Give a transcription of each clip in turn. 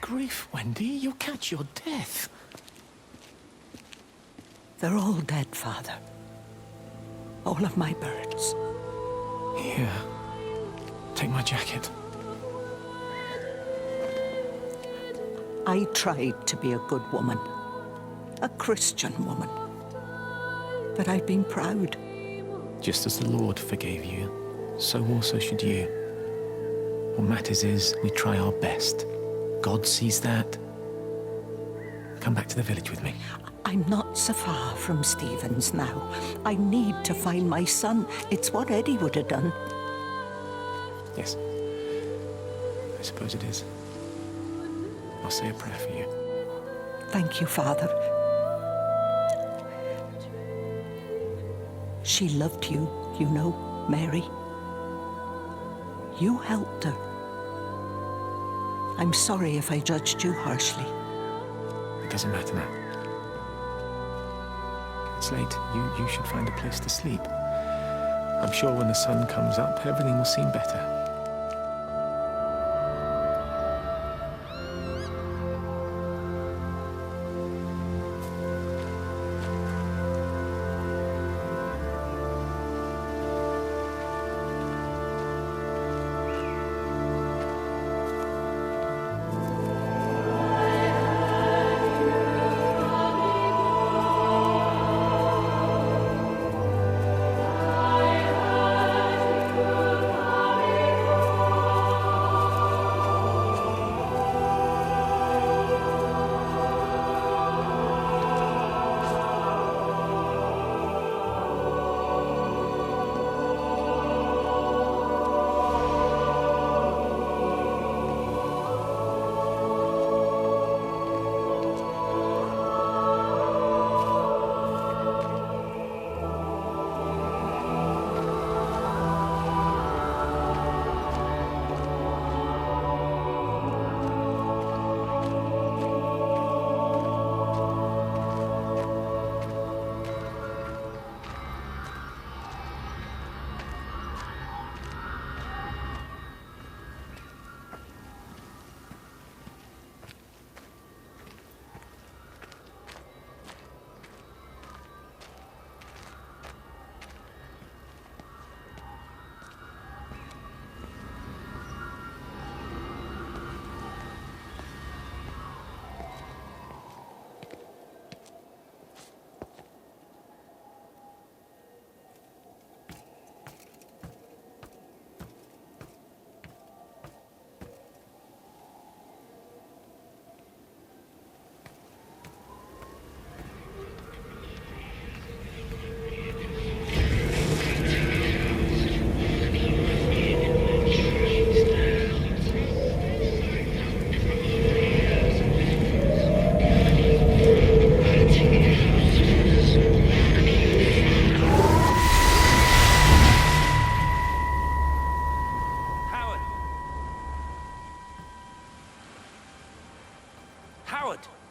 grief, Wendy. You'll catch your death. They're all dead, Father. All of my birds. Here. Take my jacket. I tried to be a good woman. A Christian woman. But I've been proud. Just as the Lord forgave you, so also should you. What matters is we try our best. God sees that. Come back to the village with me. I'm not so far from Stephen's now. I need to find my son. It's what Eddie would have done. Yes. I suppose it is. I'll say a prayer for you. Thank you, Father. She loved you, you know, Mary. You helped her. I'm sorry if I judged you harshly. It doesn't matter now. It's late. You should find a place to sleep. I'm sure when the sun comes up, everything will seem better.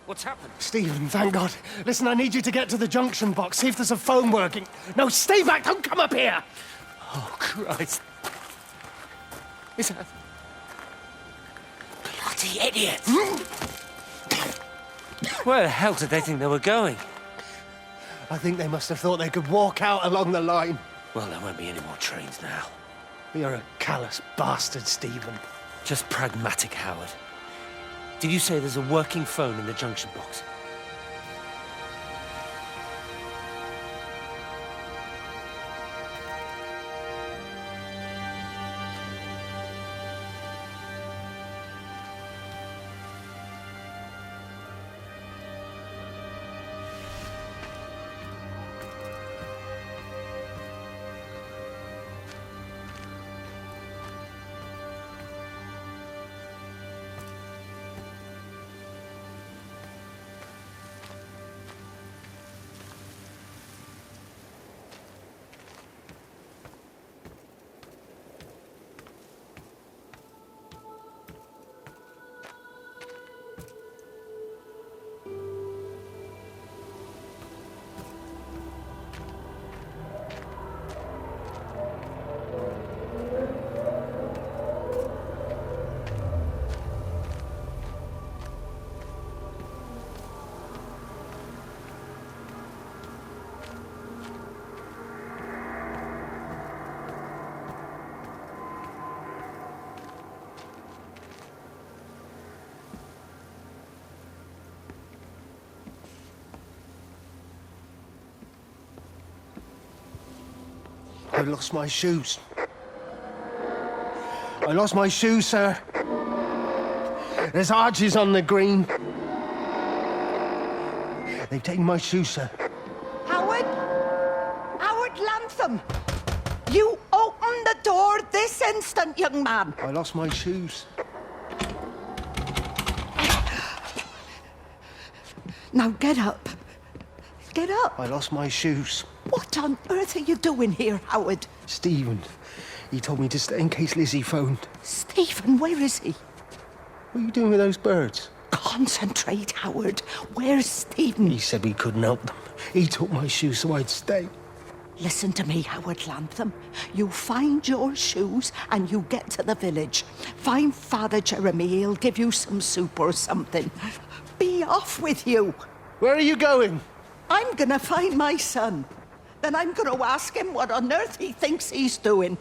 What's happened? Stephen, thank God. Listen, I need you to get to the junction box, see if there's a phone working. No, stay back! Don't come up here! Oh, Christ. Is that... Bloody idiot! Where the hell did they think they were going? I think they must have thought they could walk out along the line. Well, there won't be any more trains now. You're a callous bastard, Stephen. Just pragmatic, Howard. Did you say there's a working phone in the junction box? I lost my shoes. I lost my shoes, sir. There's arches on the green. They've taken my shoes, sir. Howard? Howard Lantham! You open the door this instant, young man. I lost my shoes. Now get up. Get up. I lost my shoes. What on earth are you doing here, Howard? Stephen, he told me to stay in case Lizzie phoned. Stephen, where is he? What are you doing with those birds? Concentrate, Howard. Where's Stephen? He said we couldn't help them. He took my shoes so I'd stay. Listen to me, Howard Lantham. You find your shoes and you get to the village. Find Father Jeremy, he'll give you some soup or something. Be off with you. Where are you going? I'm gonna find my son. Then I'm gonna ask him what on earth he thinks he's doing.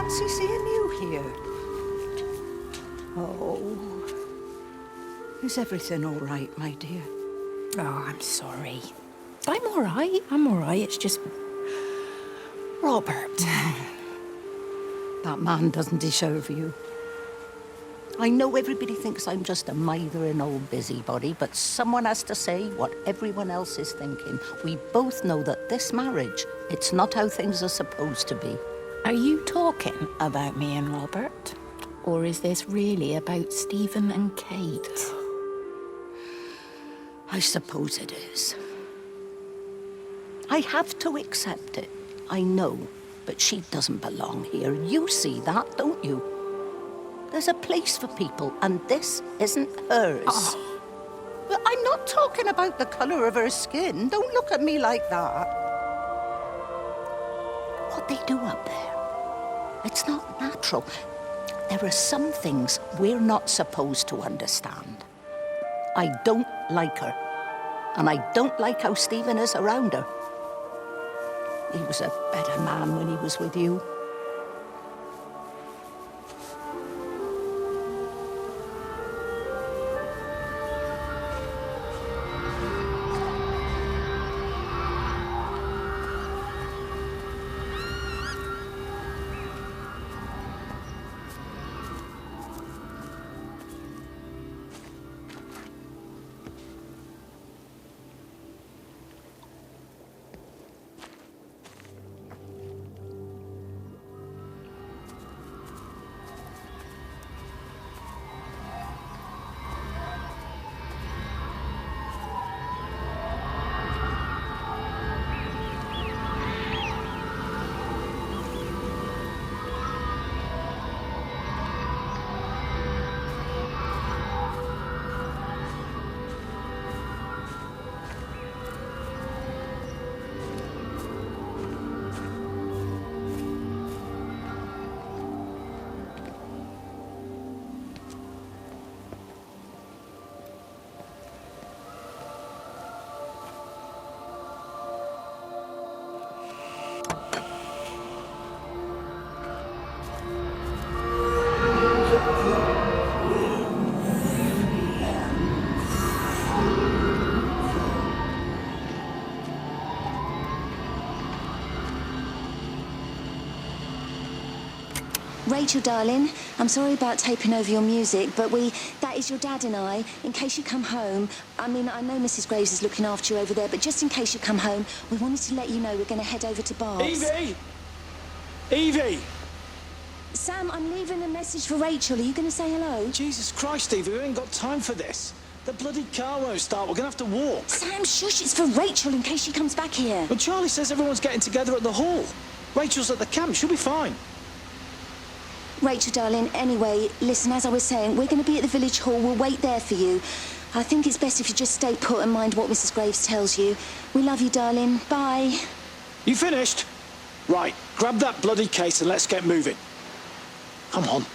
Fancy seeing you here. Oh. Is everything all right, my dear? Oh, I'm sorry. I'm all right. I'm all right. It's just... Robert. That man doesn't deserve you. I know everybody thinks I'm just a mithering old busybody, but someone has to say what everyone else is thinking. We both know that this marriage, it's not how things are supposed to be. Are you talking about me and Robert? Or is this really about Stephen and Kate? I suppose it is. I have to accept it. I know, but she doesn't belong here. You see that, don't you? There's a place for people, and this isn't hers. Oh. Well, I'm not talking about the colour of her skin. Don't look at me like that. What they do up there, it's not natural. There are some things we're not supposed to understand. I don't like her, and I don't like how Stephen is around her. He was a better man when he was with you. Rachel, darling, I'm sorry about taping over your music, but that is your dad and I. In case you come home, I mean, I know Mrs. Graves is looking after you over there, but just in case you come home, we wanted to let you know we're going to head over to Barb's. Evie! Evie! Sam, I'm leaving a message for Rachel. Are you going to say hello? Jesus Christ, Evie, we ain't got time for this. The bloody car won't start. We're going to have to walk. Sam, shush, it's for Rachel in case she comes back here. But Charlie says everyone's getting together at the hall. Rachel's at the camp. She'll be fine. Rachel, darling, anyway, listen, as I was saying, we're going to be at the village hall. We'll wait there for you. I think it's best if you just stay put and mind what Mrs. Graves tells you. We love you, darling. Bye. You finished? Right, grab that bloody case and let's get moving. Come on.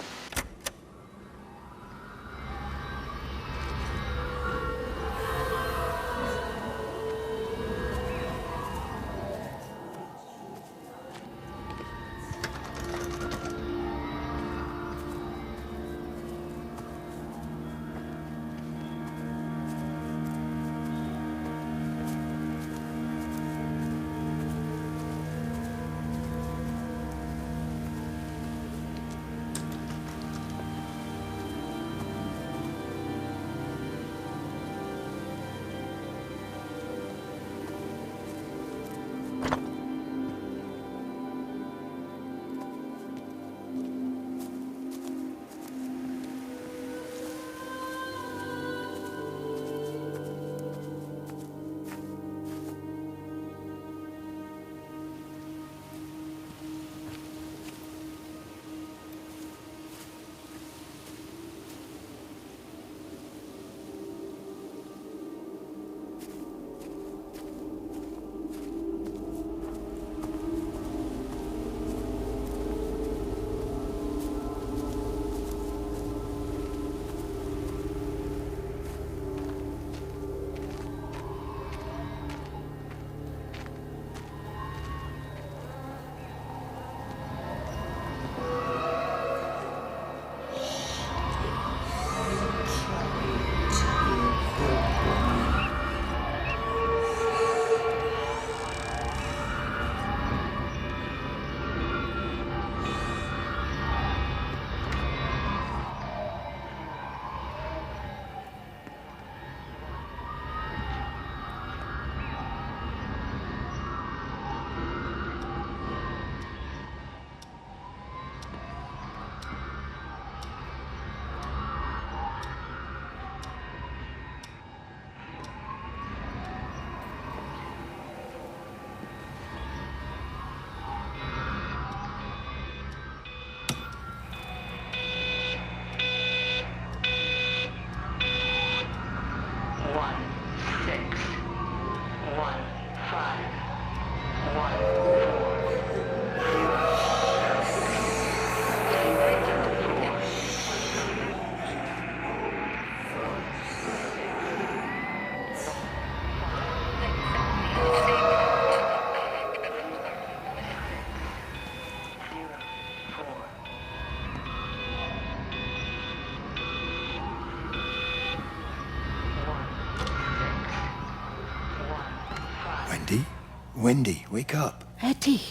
Wendy, wake up. Eddie,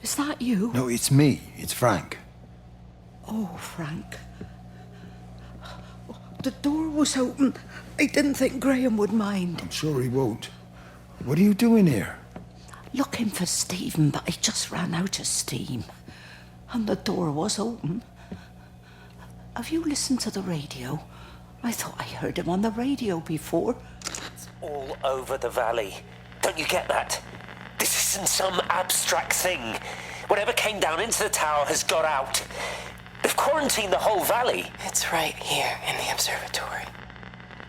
is that you? No, it's me. It's Frank. Oh, Frank. The door was open. I didn't think Graham would mind. I'm sure he won't. What are you doing here? Looking for Stephen, but I just ran out of steam. And the door was open. Have you listened to the radio? I thought I heard him on the radio before. It's all over the valley. Don't you get that? This isn't some abstract thing. Whatever came down into the tower has got out. They've quarantined the whole valley. It's right here in the observatory.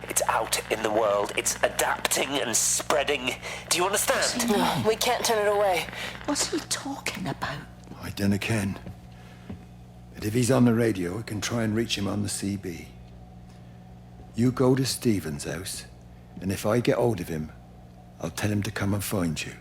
It's out in the world. It's adapting and spreading. Do you understand? No, we can't turn it away. What's he talking about? I dunno ken. But if he's on the radio, I can try and reach him on the CB. You go to Stephen's house, and if I get hold of him, I'll tell him to come and find you.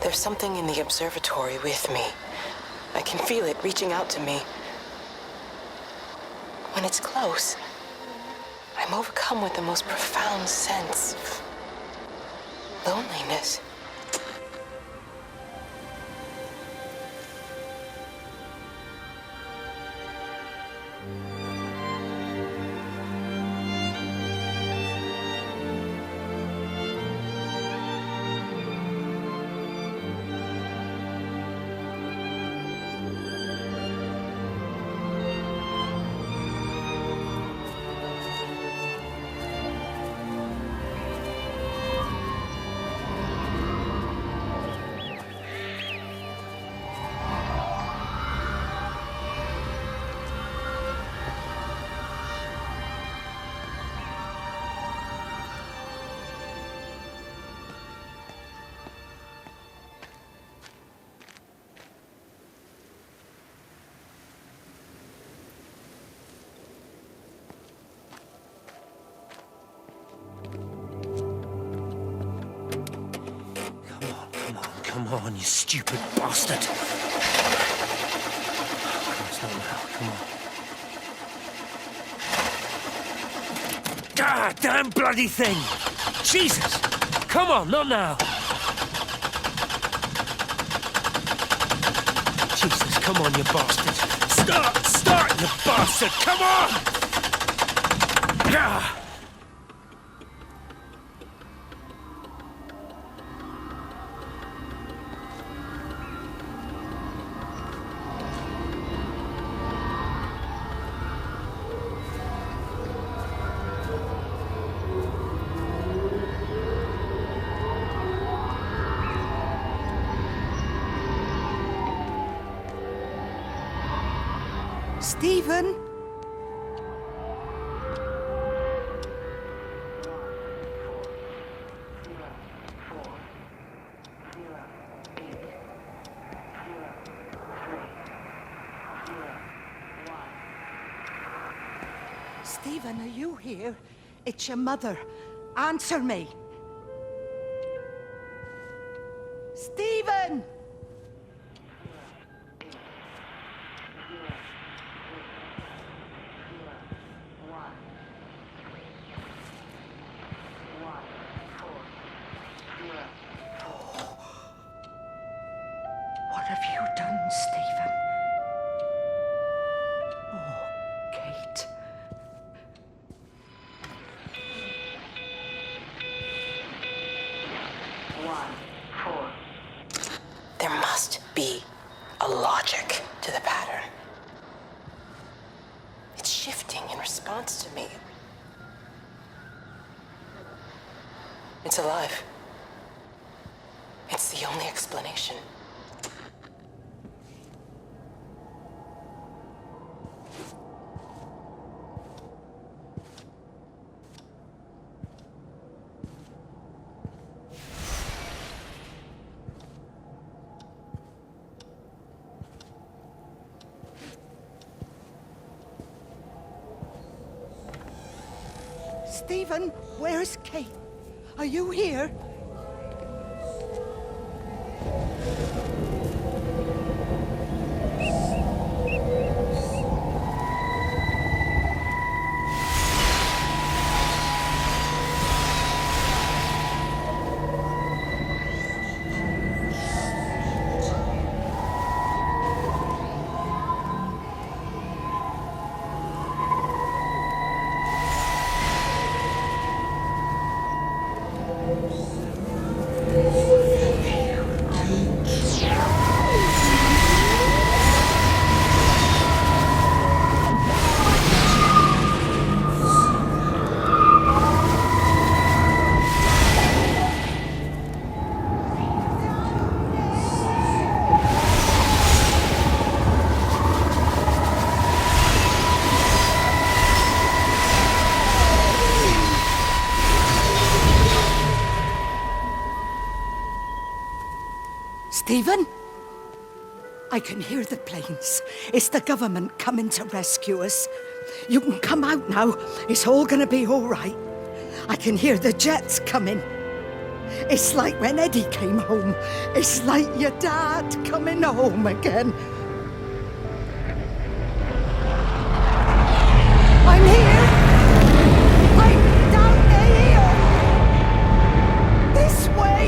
There's something in the observatory with me. I can feel it reaching out to me. When it's close, I'm overcome with the most profound sense of loneliness. Come on, you stupid bastard! It's not now, come on. God damn bloody thing! Jesus! Come on, not now! Jesus, come on, you bastard! Start, you bastard! Come on! Ah! Stephen? Stephen, are you here? It's your mother. Answer me. Stephen! What have you done, Stephen? Oh, Kate. There must be a logic to the pattern. It's shifting in response to me. It's alive. It's the only explanation. Stephen, where's Kate? Are you here? Stephen? I can hear the planes. It's the government coming to rescue us. You can come out now. It's all gonna be all right. I can hear the jets coming. It's like when Eddie came home. It's like your dad coming home again. I'm here. I'm down here. This way.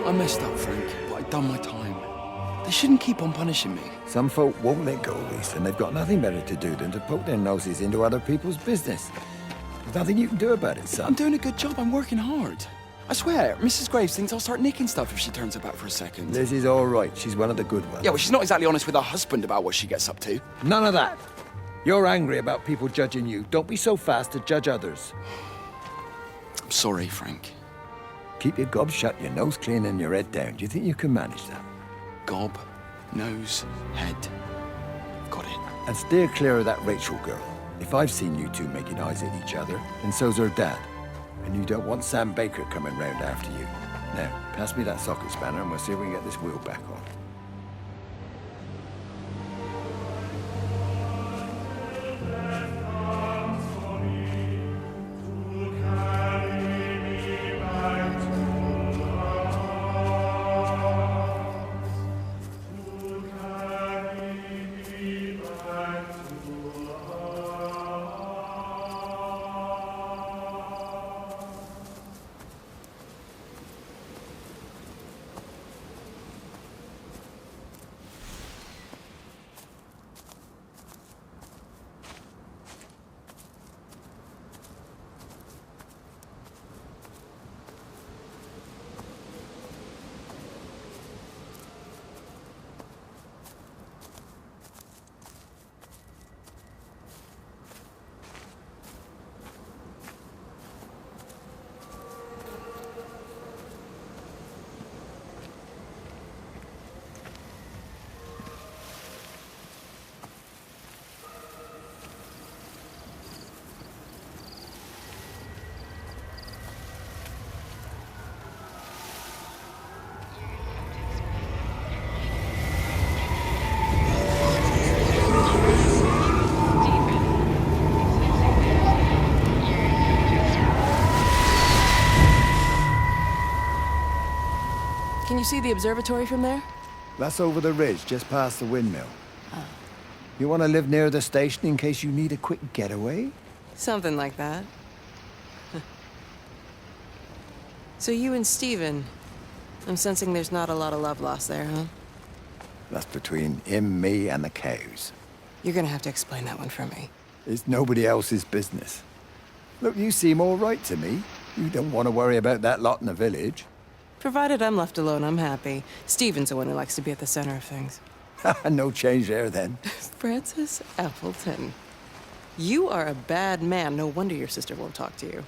I messed up, Frank, but I'd done my time. They shouldn't keep on punishing me. Some folk won't let go, Reese, and they've got nothing better to do than to poke their noses into other people's business. There's nothing you can do about it, son. I'm doing a good job. I'm working hard. I swear, Mrs. Graves thinks I'll start nicking stuff if she turns her back for a second. Liz is all right. She's one of the good ones. Yeah, well, she's not exactly honest with her husband about what she gets up to. None of that. You're angry about people judging you. Don't be so fast to judge others. I'm sorry, Frank. Keep your gob shut, your nose clean, and your head down. Do you think you can manage that? Gob, nose, head. Got it. And steer clear of that Rachel girl. If I've seen you two making eyes at each other, then so's her dad. And you don't want Sam Baker coming round after you. Now, pass me that socket spanner and we'll see if we can get this wheel back on. Can you see the observatory from there? That's over the ridge, just past the windmill. You want to live near the station in case you need a quick getaway? Something like that. So you and Steven, I'm sensing there's not a lot of love lost there, huh? That's between him, me, and the cows. You're gonna have to explain that one for me. It's nobody else's business. Look, you seem all right to me. You don't want to worry about that lot in the village. Provided I'm left alone, I'm happy. Steven's the one who likes to be at the center of things. No change there, then. Francis Appleton. You are a bad man. No wonder your sister won't talk to you.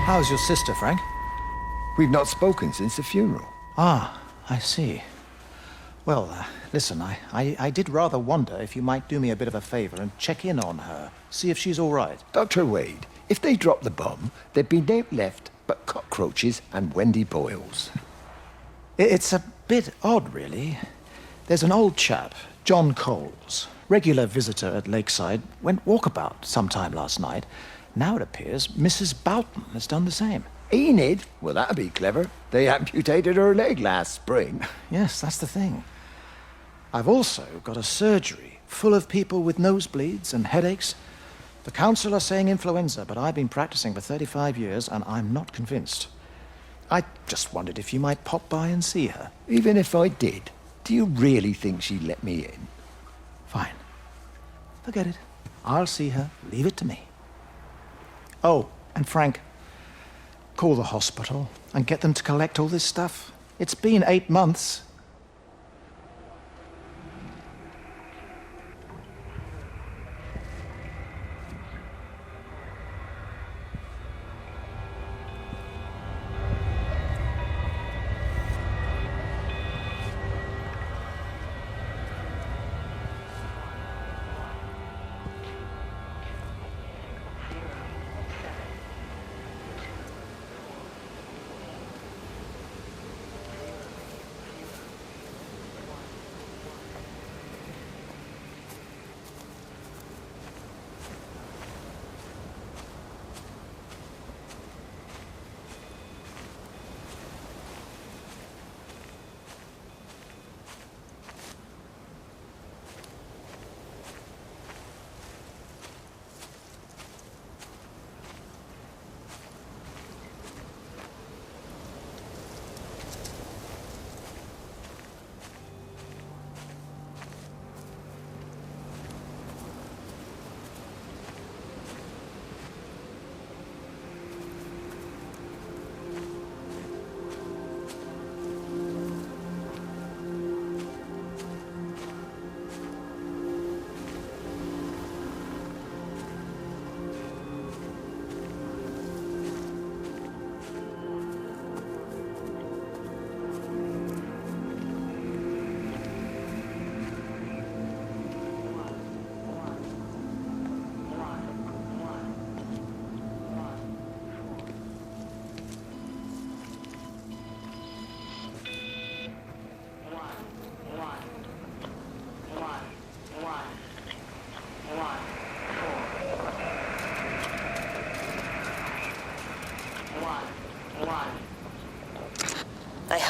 How's your sister, Frank? We've not spoken since the funeral. Ah, I see. Well, listen, I did rather wonder if you might do me a bit of a favor and check in on her, see if she's all right. Dr. Wade, if they dropped the bomb, there'd be no left but cockroaches and Wendy Boyles. It's a bit odd, really. There's an old chap, John Coles, regular visitor at Lakeside, went walkabout sometime last night. Now it appears Mrs. Boughton has done the same. Enid? Well, that'd be clever. They amputated her leg last spring. Yes, that's the thing. I've also got a surgery full of people with nosebleeds and headaches. The council are saying influenza, but I've been practicing for 35 years and I'm not convinced. I just wondered if you might pop by and see her. Even if I did, do you really think she'd let me in? Fine. Forget it. I'll see her. Leave it to me. Oh, and Frank, call the hospital and get them to collect all this stuff. It's been 8 months.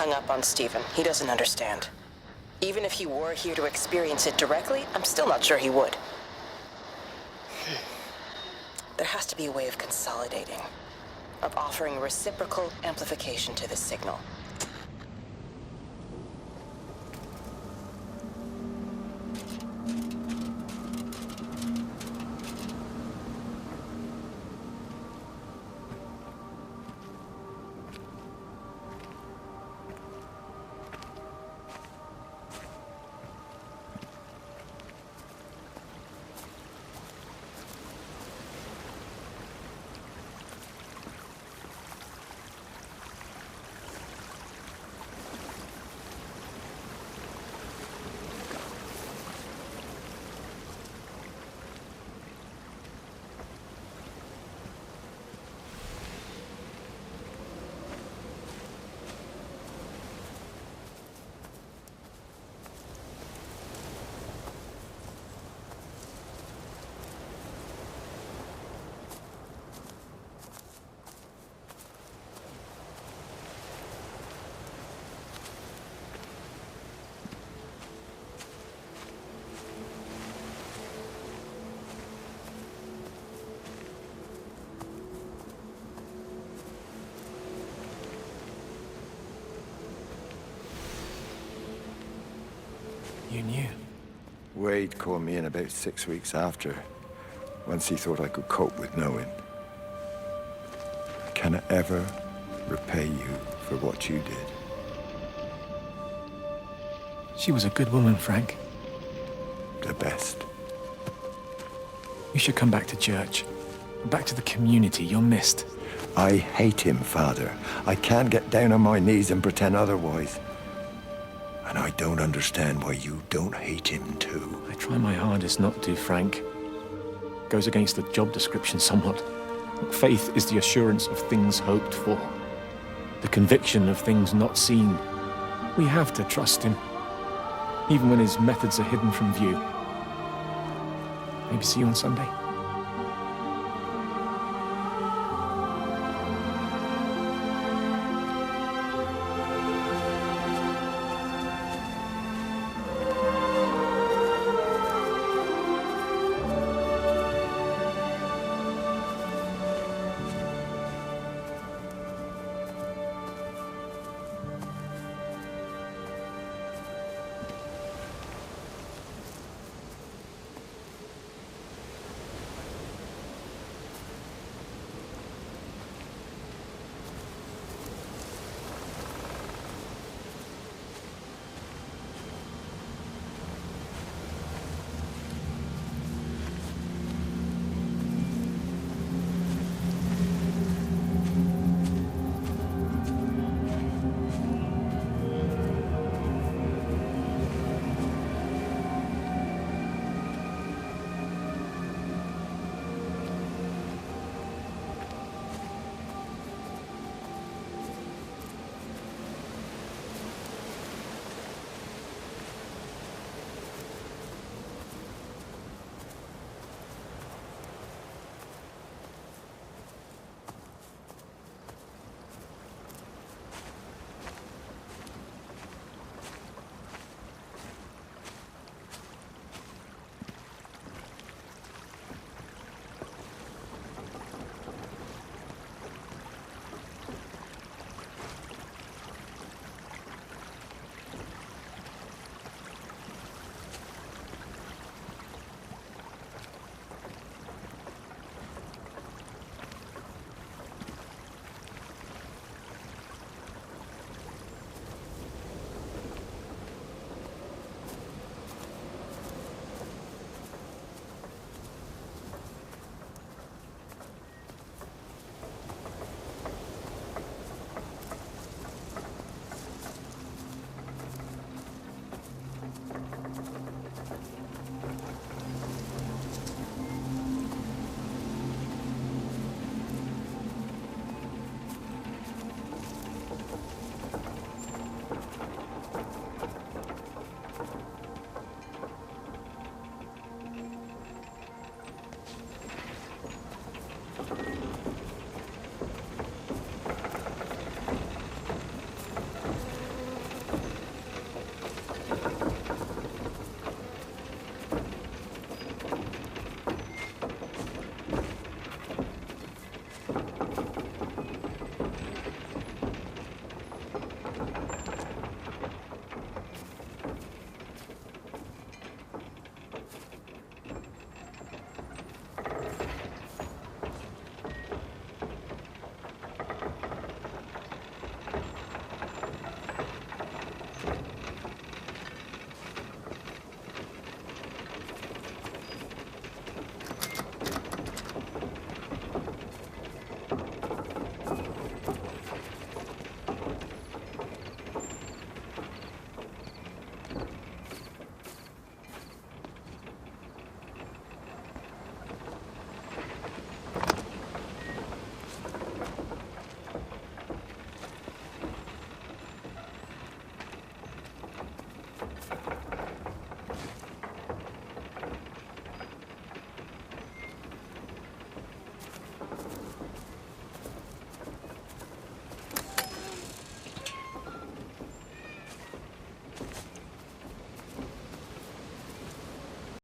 hung up on Stephen. He doesn't understand. Even if he were here to experience it directly, I'm still not sure he would. There has to be a way of consolidating, of offering reciprocal amplification to this signal. You knew? Wade called me in about 6 weeks after, once he thought I could cope with knowing. Can I ever repay you for what you did? She was a good woman, Frank. The best. You should come back to church. Back to the community. You're missed. I hate him, Father. I can't get down on my knees and pretend otherwise. And I don't understand why you don't hate him too. I try my hardest not to, Frank. Goes against the job description somewhat. Faith is the assurance of things hoped for. The conviction of things not seen. We have to trust him, even when his methods are hidden from view. Maybe see you on Sunday?